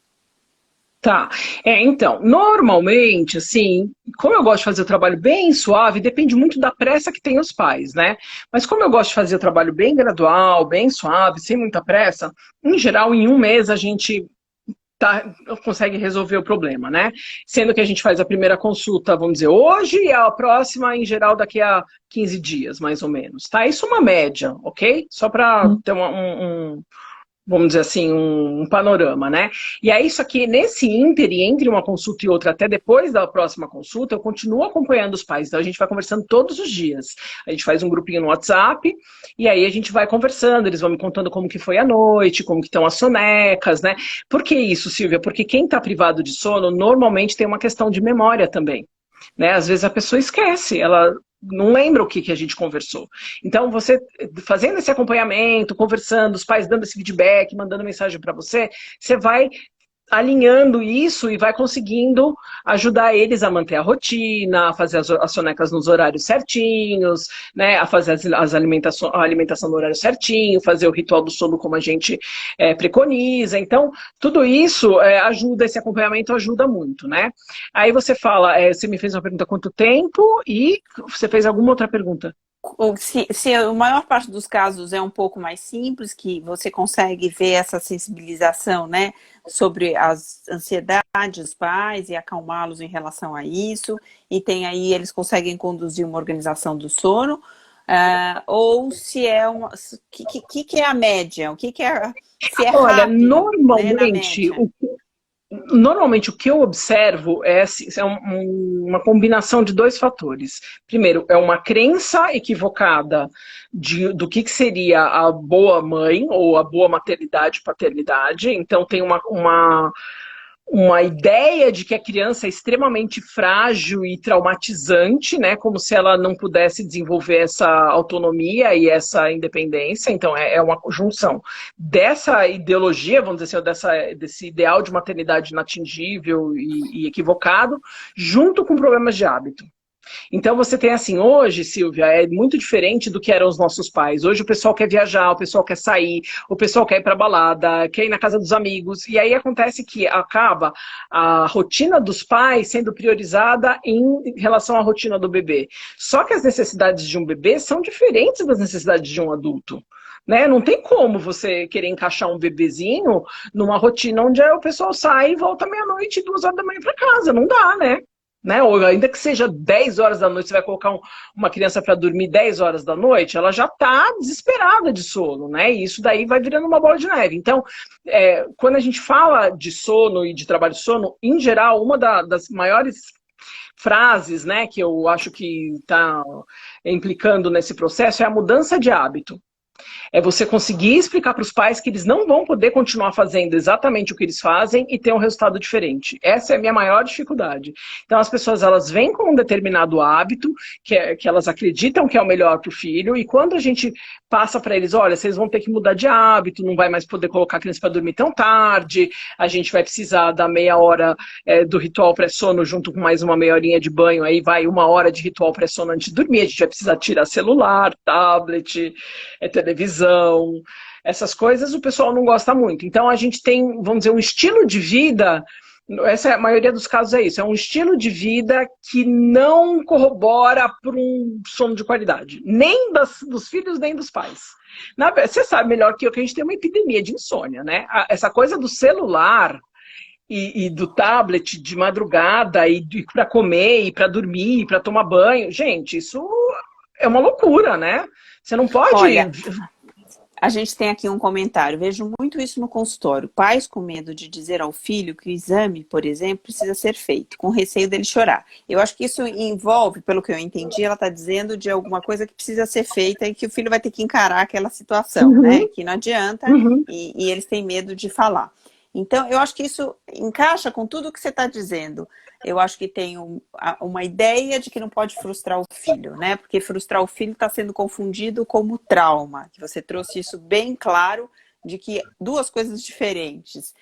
Tá, então, normalmente, assim, como eu gosto de fazer o trabalho bem suave, depende muito da pressa que tem os pais, né? Mas como eu gosto de fazer o trabalho bem gradual, bem suave, sem muita pressa, em geral, em um mês a gente consegue resolver o problema, né? Sendo que a gente faz a primeira consulta, vamos dizer, hoje e a próxima, em geral, daqui a 15 dias, mais ou menos, tá? Isso é uma média, ok? Só para ter vamos dizer assim, um panorama, né? E aí, isso aqui, nesse ínterim, entre uma consulta e outra, até depois da próxima consulta, eu continuo acompanhando os pais. Então, a gente vai conversando todos os dias. A gente faz um grupinho no WhatsApp, e aí a gente vai conversando, eles vão me contando como que foi a noite, como que estão as sonecas, né? Por que isso, Silvia? Porque quem está privado de sono, normalmente tem uma questão de memória também. Né? Às vezes a pessoa esquece, ela não lembra o que a gente conversou. Então, você fazendo esse acompanhamento, conversando, os pais dando esse feedback, mandando mensagem para você, você vai alinhando isso e vai conseguindo ajudar eles a manter a rotina, a fazer as sonecas nos horários certinhos, né, a fazer a alimentação no horário certinho, fazer o ritual do sono como a gente preconiza. Então, tudo isso ajuda, esse acompanhamento ajuda muito, né? Aí você fala, você me fez uma pergunta, quanto tempo? E você fez alguma outra pergunta? Se a maior parte dos casos é um pouco mais simples, que você consegue ver essa sensibilização, né, sobre as ansiedades dos pais e acalmá-los em relação a isso, e tem aí, eles conseguem conduzir uma organização do sono, ou se é uma... que é a média? Se é Olha, rápido, né, na média? Normalmente o que eu observo é uma combinação de dois fatores. Primeiro, é uma crença equivocada do que seria a boa mãe ou a boa maternidade e paternidade. Então tem uma ideia de que a criança é extremamente frágil e traumatizante, né? Como se ela não pudesse desenvolver essa autonomia e essa independência. Então, é uma junção dessa ideologia, vamos dizer assim, desse ideal de maternidade inatingível e equivocado, junto com problemas de hábito. Então você tem assim, hoje, Silvia, é muito diferente do que eram os nossos pais. Hoje o pessoal quer viajar, o pessoal quer sair, o pessoal quer ir para balada, quer ir na casa dos amigos. E aí acontece que acaba a rotina dos pais sendo priorizada em relação à rotina do bebê. Só que as necessidades de um bebê são diferentes das necessidades de um adulto. Né? Não tem como você querer encaixar um bebezinho numa rotina onde o pessoal sai e volta meia-noite, 2 horas da manhã para casa. Não dá, né? Ou ainda que seja 10 horas da noite, você vai colocar uma criança para dormir 10 horas da noite, ela já está desesperada de sono, né? E isso daí vai virando uma bola de neve. Então, quando a gente fala de sono e de trabalho de sono, em geral, uma das maiores frases, né, que eu acho que está implicando nesse processo é a mudança de hábito. É você conseguir explicar para os pais que eles não vão poder continuar fazendo exatamente o que eles fazem e ter um resultado diferente. Essa é a minha maior dificuldade. Então as pessoas, elas vêm com um determinado hábito que elas acreditam que é o melhor para o filho, e quando a gente passa para eles, olha, vocês vão ter que mudar de hábito, não vai mais poder colocar a criança para dormir tão tarde, a gente vai precisar da meia hora do ritual pré-sono junto com mais uma meia horinha de banho, aí vai 1 hora de ritual pré-sono antes de dormir, a gente vai precisar tirar celular, tablet, televisão, essas coisas o pessoal não gosta muito. Então a gente tem, vamos dizer, um estilo de vida, essa, a maioria dos casos é isso, é um estilo de vida que não corrobora para um sono de qualidade, nem dos filhos, nem dos pais. Você sabe melhor que eu que a gente tem uma epidemia de insônia, né? Essa coisa do celular e do tablet de madrugada, e para comer, e para dormir, e para tomar banho, gente, isso é uma loucura, né? Você não pode... Olha, a gente tem aqui um comentário, vejo muito isso no consultório. Pais com medo de dizer ao filho que o exame, por exemplo, precisa ser feito, com receio dele chorar. Eu acho que isso envolve, pelo que eu entendi, ela está dizendo de alguma coisa que precisa ser feita e que o filho vai ter que encarar aquela situação, né? Que não adianta, e eles têm medo de falar. Então, eu acho que isso encaixa com tudo o que você está dizendo. Eu acho que tem uma ideia de que não pode frustrar o filho, né? Porque frustrar o filho está sendo confundido como trauma, que você trouxe isso bem claro, de que duas coisas diferentes.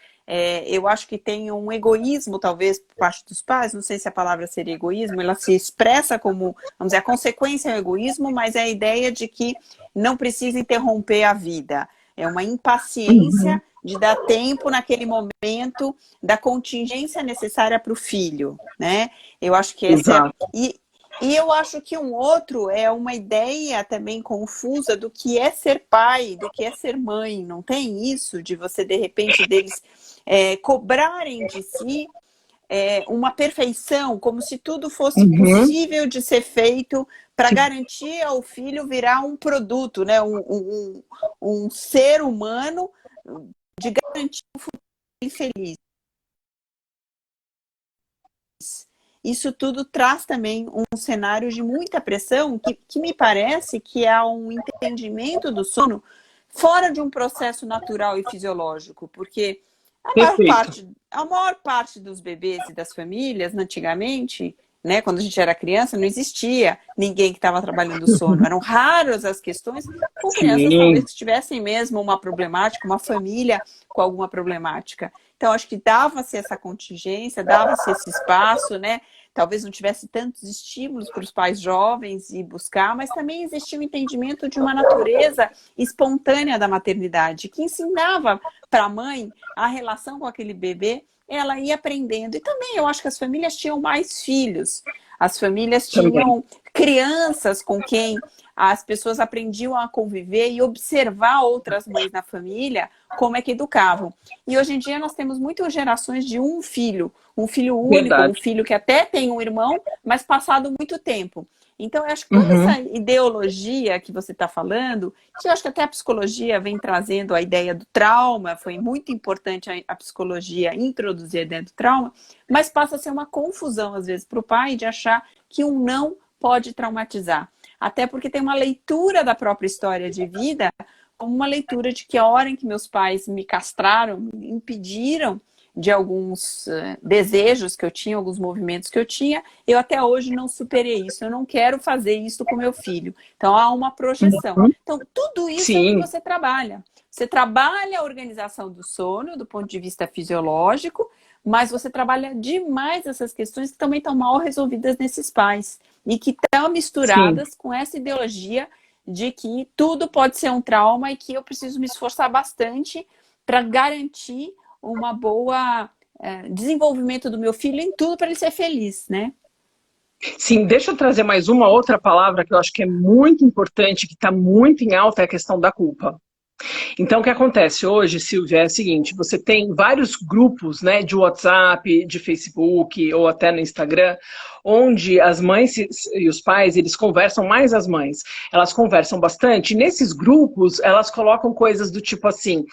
Eu acho que tem um egoísmo, talvez, por parte dos pais, não sei se a palavra seria egoísmo, ela se expressa como, vamos dizer, a consequência é o egoísmo, mas é a ideia de que não precisa interromper a vida. É uma impaciência de dar tempo naquele momento da contingência necessária para o filho, né? Eu acho que essa e eu acho que um outro é uma ideia também confusa do que é ser pai, do que é ser mãe. Não tem isso de você, de repente, deles cobrarem de si uma perfeição, como se tudo fosse possível de ser feito para garantir ao filho virar um produto, né? Um ser humano de garantir um futuro feliz. Isso tudo traz também um cenário de muita pressão que me parece que é um entendimento do sono fora de um processo natural e fisiológico, porque a maior parte dos bebês e das famílias, antigamente, né? Quando a gente era criança, não existia ninguém que estava trabalhando o sono. Eram raras as questões com crianças, talvez, Sim, que tivessem mesmo uma problemática, uma família com alguma problemática. Então, acho que dava-se essa contingência, dava-se esse espaço, né? Talvez não tivesse tantos estímulos para os pais jovens ir buscar, mas também existia o entendimento de uma natureza espontânea da maternidade, que ensinava para a mãe a relação com aquele bebê, ela ia aprendendo. E também eu acho que as famílias tinham mais filhos, as famílias também. tinham crianças com quem as pessoas aprendiam a conviver e observar outras mães na família, como é que educavam. E hoje em dia nós temos muitas gerações de um filho único, um Verdade. filho que até tem um irmão, mas passado muito tempo. Então, eu acho que toda essa Uhum. ideologia que você está falando, que eu acho que até a psicologia vem trazendo a ideia do trauma, foi muito importante a psicologia introduzir a ideia do trauma, mas passa a ser uma confusão, às vezes, para o pai de achar que um não pode traumatizar. Até porque tem uma leitura da própria história de vida, como uma leitura de que a hora em que meus pais me castraram, me impediram de alguns desejos que eu tinha, alguns movimentos que eu tinha, eu até hoje não superei isso, eu não quero fazer isso com meu filho. Então há uma projeção. Uhum. Então tudo isso é o que Sim, você trabalha. Você trabalha a organização do sono do ponto de vista fisiológico, mas você trabalha demais essas questões que também estão mal resolvidas nesses pais e que estão sim. misturadas com essa ideologia de que tudo pode ser um trauma e que eu preciso me esforçar bastante para garantir uma boa desenvolvimento do meu filho em tudo para ele ser feliz, né? Sim, deixa eu trazer mais uma outra palavra que eu acho que é muito importante, que está muito em alta, é a questão da culpa. Então, o que acontece hoje, Silvia, é o seguinte: você tem vários grupos, né, de WhatsApp, de Facebook ou até no Instagram, onde as mães e os pais, eles conversam mais as mães. Elas conversam bastante. E nesses grupos, elas colocam coisas do tipo assim: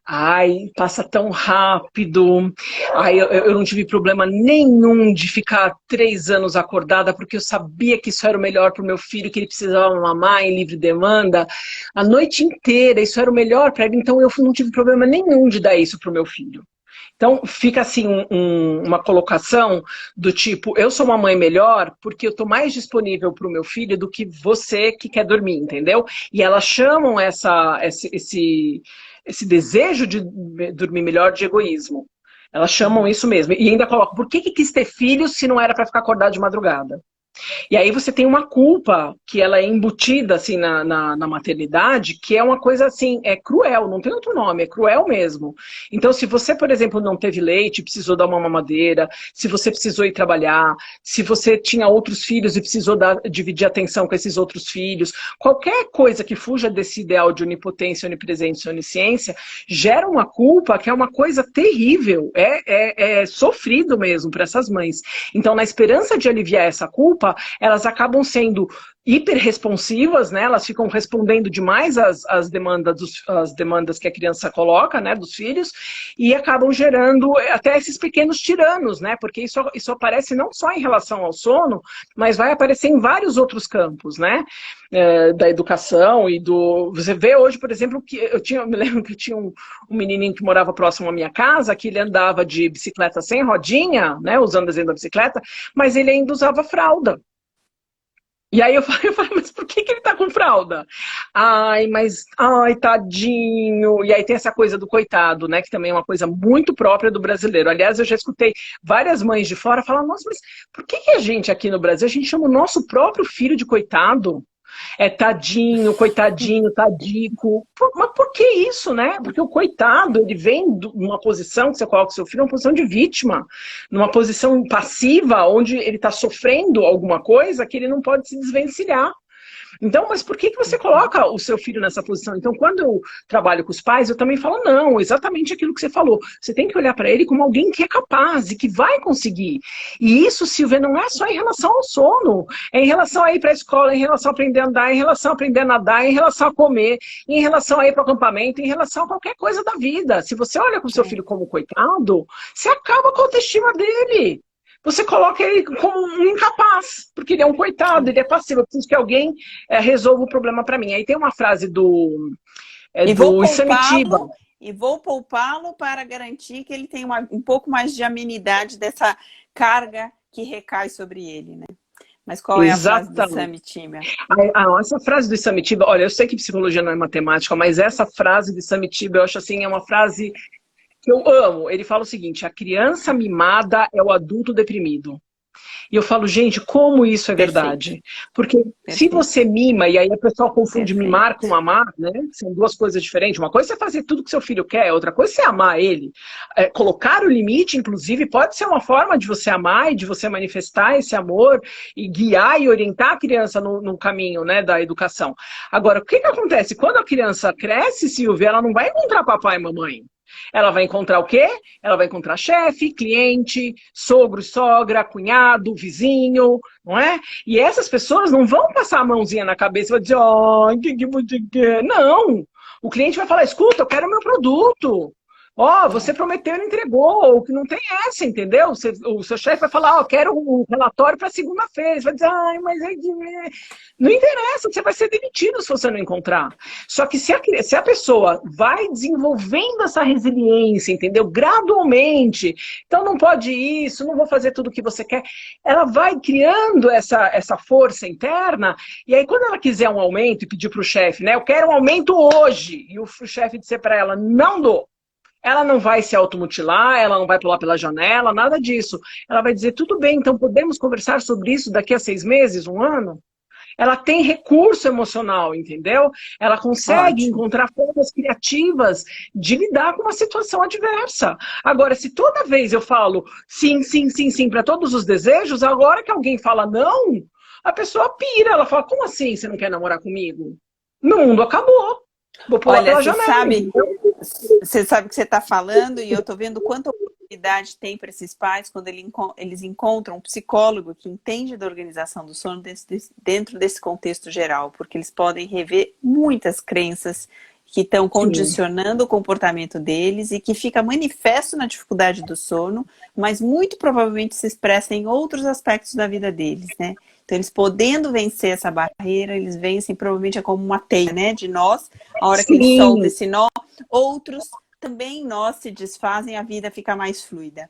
ai, passa tão rápido. Ai, eu não tive problema nenhum de ficar 3 anos acordada, porque eu sabia que isso era o melhor para o meu filho, que ele precisava mamar em livre demanda. A noite inteira, isso era o melhor para ele, então eu não tive problema nenhum de dar isso para o meu filho. Então, fica assim uma colocação do tipo: eu sou uma mãe melhor porque eu estou mais disponível para o meu filho do que você que quer dormir, entendeu? E elas chamam esse desejo de dormir melhor de egoísmo. Elas chamam Uhum. isso mesmo. E ainda colocam: por que quis ter filhos se não era para ficar acordado de madrugada? E aí você tem uma culpa que ela é embutida assim na maternidade, que é uma coisa assim, é cruel, não tem outro nome, é cruel mesmo. Então, se você, por exemplo, não teve leite, precisou dar uma mamadeira, se você precisou ir trabalhar, se você tinha outros filhos e precisou dividir atenção com esses outros filhos, qualquer coisa que fuja desse ideal de onipotência, onipresença e onisciência, gera uma culpa que é uma coisa terrível, é sofrido mesmo para essas mães. Então, na esperança de aliviar essa culpa, elas acabam sendo hiperresponsivas, né? Elas ficam respondendo demais às demandas que a criança coloca, né, dos filhos, e acabam gerando até esses pequenos tiranos, né? Porque isso aparece não só em relação ao sono, mas vai aparecer em vários outros campos, né? Da educação e do... Você vê hoje, por exemplo, que eu me lembro que eu tinha um menininho que morava próximo à minha casa, que ele andava de bicicleta sem rodinha, né? Usando o desenho da bicicleta, mas ele ainda usava fralda. E aí eu falei, mas por que ele tá com fralda? Ai, tadinho. E aí tem essa coisa do coitado, né? Que também é uma coisa muito própria do brasileiro. Aliás, eu já escutei várias mães de fora falar: nossa, mas por que a gente aqui no Brasil, a gente chama o nosso próprio filho de coitado? É tadinho, coitadinho, tadico. Mas por que isso, né? Porque o coitado, ele vem de uma posição que você coloca o seu filho, uma posição de vítima, numa posição passiva, onde ele está sofrendo alguma coisa que ele não pode se desvencilhar. Então, mas por que você coloca o seu filho nessa posição? Então, quando eu trabalho com os pais, eu também falo: não, exatamente aquilo que você falou. Você tem que olhar para ele como alguém que é capaz e que vai conseguir. E isso, Silvia, não é só em relação ao sono. É em relação a ir para a escola, em relação a aprender a andar, em relação a aprender a nadar, em relação a comer, em relação a ir para o acampamento, em relação a qualquer coisa da vida. Se você olha para o seu É. filho como coitado, você acaba com a autoestima dele. Você coloca ele como um incapaz, porque ele é um coitado, ele é passivo, eu preciso que alguém resolva o problema para mim. Aí tem uma frase E do Samitiba. vou poupá-lo para garantir que ele tenha um pouco mais de amenidade dessa carga que recai sobre ele, né? Mas qual é a frase do Samitiba? Essa frase do Samitiba, olha, eu sei que psicologia não é matemática, mas essa frase do Samitiba, eu acho assim, é uma frase que eu amo. Ele fala o seguinte: a criança mimada é o adulto deprimido. E eu falo, gente, como isso é verdade? Porque se você mima, e aí a pessoa confunde mimar com amar, né? São duas coisas diferentes. Uma coisa é fazer tudo que seu filho quer, outra coisa é amar ele. Colocar o limite, inclusive, pode ser uma forma de você amar e de você manifestar esse amor e guiar e orientar a criança no caminho, né, da educação. Agora, o que acontece? Quando a criança cresce, Silvia, ela não vai encontrar papai e mamãe. Ela vai encontrar o quê? Ela vai encontrar chefe, cliente, sogro, sogra, cunhado, vizinho, não é? E essas pessoas não vão passar a mãozinha na cabeça e vão dizer, ó, o que você quer? Não! O cliente vai falar, escuta, eu quero o meu produto. Ó, você prometeu e não entregou, o que não tem essa, entendeu? O seu chefe vai falar, ó, quero um relatório para segunda-feira. Você vai dizer, ai, mas não interessa, você vai ser demitido se você não encontrar. Só que se a pessoa vai desenvolvendo essa resiliência, entendeu? Gradualmente, então não pode isso, não vou fazer tudo o que você quer. Ela vai criando essa força interna, e aí quando ela quiser um aumento e pedir para o chefe, né, eu quero um aumento hoje, e o chefe disser para ela, não dou. Ela não vai se automutilar, ela não vai pular pela janela, nada disso. Ela vai dizer, tudo bem, então podemos conversar sobre isso daqui a 6 meses, 1 ano? Ela tem recurso emocional, entendeu? Ela consegue encontrar formas criativas de lidar com uma situação adversa. Agora, se toda vez eu falo sim, sim, sim, sim para todos os desejos, agora que alguém fala não, a pessoa pira. Ela fala, como assim você não quer namorar comigo? Meu mundo acabou. Vou pular pela janela. Você sabe o que você está falando e eu estou vendo quanta oportunidade tem para esses pais quando eles encontram um psicólogo que entende da organização do sono dentro desse contexto geral, porque eles podem rever muitas crenças que estão condicionando o comportamento deles e que fica manifesto na dificuldade do sono, mas muito provavelmente se expressa em outros aspectos da vida deles, né? Então, eles podendo vencer essa barreira, eles vencem, provavelmente é como uma teia, né, de nós. A hora que eles soltam esse nó, outros também nós se desfazem, a vida fica mais fluida.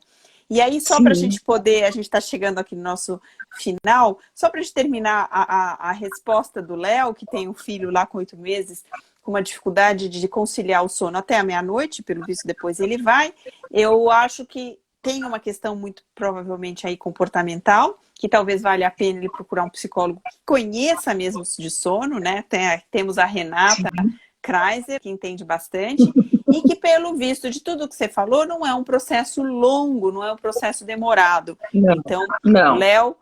E aí, só para a gente poder, a gente está chegando aqui no nosso final, só para a gente terminar a resposta do Léo, que tem um filho lá com 8 meses, com uma dificuldade de conciliar o sono até a meia-noite, pelo visto depois ele vai, eu acho que tem uma questão muito provavelmente aí comportamental, que talvez valha a pena ele procurar um psicólogo que conheça mesmo de sono, né? Temos a Renata Kreiser, que entende bastante, e que pelo visto de tudo que você falou, não é um processo longo, não é um processo demorado. Não, então, não. Léo,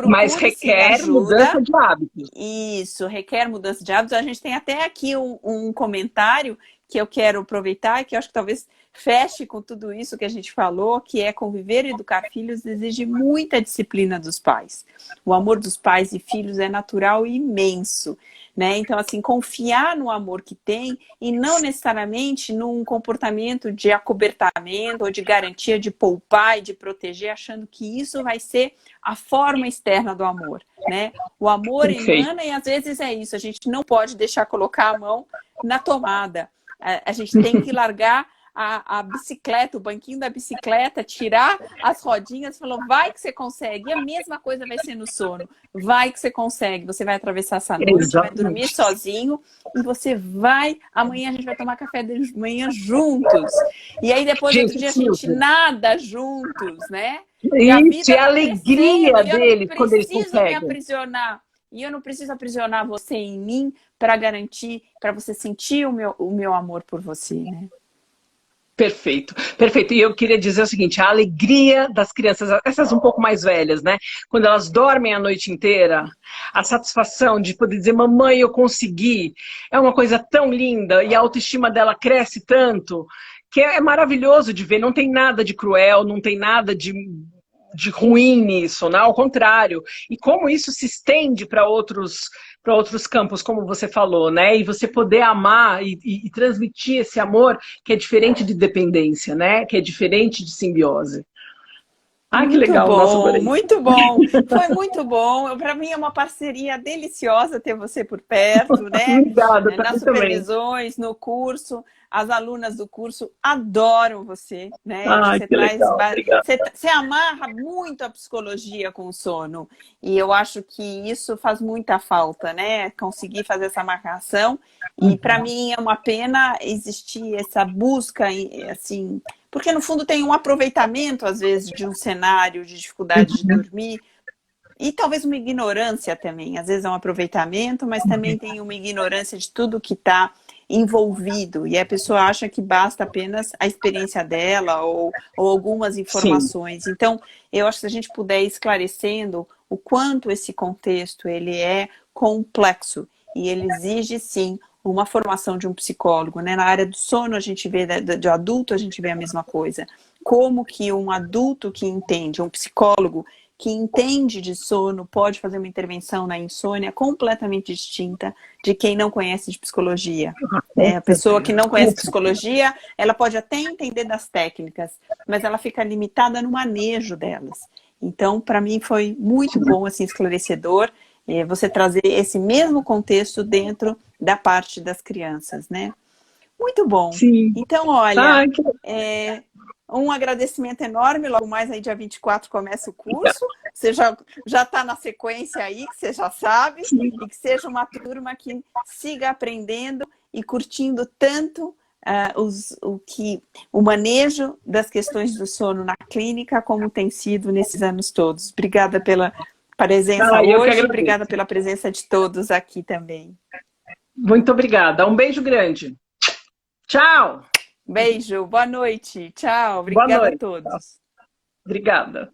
mas requer mudança de hábitos. Isso, requer mudança de hábitos. A gente tem até aqui um comentário que eu quero aproveitar, que eu acho que talvez feche com tudo isso que a gente falou, que é conviver e educar filhos exige muita disciplina dos pais. O amor dos pais e filhos é natural e imenso, né? Então, assim, confiar no amor que tem e não necessariamente num comportamento de acobertamento ou de garantia de poupar e de proteger, achando que isso vai ser a forma externa do amor, né? O amor emana e às vezes é isso, a gente não pode deixar colocar a mão na tomada. A gente tem que largar a bicicleta, o banquinho da bicicleta, tirar as rodinhas e falar, vai que você consegue. E a mesma coisa vai ser no sono. Vai que você consegue. Você vai atravessar essa noite, vai dormir sozinho e você vai... Amanhã a gente vai tomar café de manhã juntos. E aí depois, outro dia, a gente nada juntos, né? E a vida é a alegria deles quando eles conseguem. Me aprisionar. E eu não preciso aprisionar você em mim para garantir, para você sentir o meu amor por você, né? Perfeito, perfeito. E eu queria dizer o seguinte, a alegria das crianças, essas um pouco mais velhas, né? Quando elas dormem a noite inteira, a satisfação de poder dizer, mamãe, eu consegui, é uma coisa tão linda e a autoestima dela cresce tanto, que é maravilhoso de ver, não tem nada de cruel, não tem nada de ruim nisso, né? Ao contrário. E como isso se estende para outros campos, como você falou, né? E você poder amar e transmitir esse amor que é diferente de dependência, né? Que é diferente de simbiose. Ah, que legal. Muito bom. Foi muito bom. Para mim é uma parceria deliciosa ter você por perto, né? Obrigada, nas supervisões, no curso. as alunas do curso adoram você, né? Ai, Você que traz, legal, obrigado. você amarra muito a psicologia com o sono. E eu acho que isso faz muita falta, né? Conseguir fazer essa marcação. E para mim é uma pena existir essa busca, assim, porque no fundo tem um aproveitamento, às vezes, de um cenário de dificuldade de dormir. E talvez uma ignorância também. Às vezes é um aproveitamento, mas também tem uma ignorância de tudo que está envolvido. E a pessoa acha que basta apenas a experiência dela ou algumas Sim, informações. Então, eu acho que se a gente puder ir esclarecendo o quanto esse contexto ele é complexo e ele exige, sim, uma formação de um psicólogo, né? Na área do sono, a gente vê, de adulto, a gente vê a mesma coisa. Como que um adulto que entende, um psicólogo que entende de sono pode fazer uma intervenção na insônia completamente distinta de quem não conhece de psicologia. com A pessoa que certeza. não conhece psicologia, ela pode até entender das técnicas, mas ela fica limitada no manejo delas. Então, para mim, foi muito bom, assim, esclarecedor, você trazer esse mesmo contexto dentro da parte das crianças, né? Muito bom. Sim. Então, olha, Ai, que um agradecimento enorme. Logo mais aí, dia 24, começa o legal. curso. Você já está na sequência aí, que você já sabe. E que seja uma turma que siga aprendendo e curtindo tanto o manejo das questões do sono na clínica, como tem sido nesses anos todos. Obrigada pela presença Ai, eu que hoje. Obrigada agradeço. pela presença de todos aqui também. Muito obrigada. Um beijo grande. Tchau. Beijo, boa noite. Tchau. Boa Obrigada a noite. todos. Obrigada.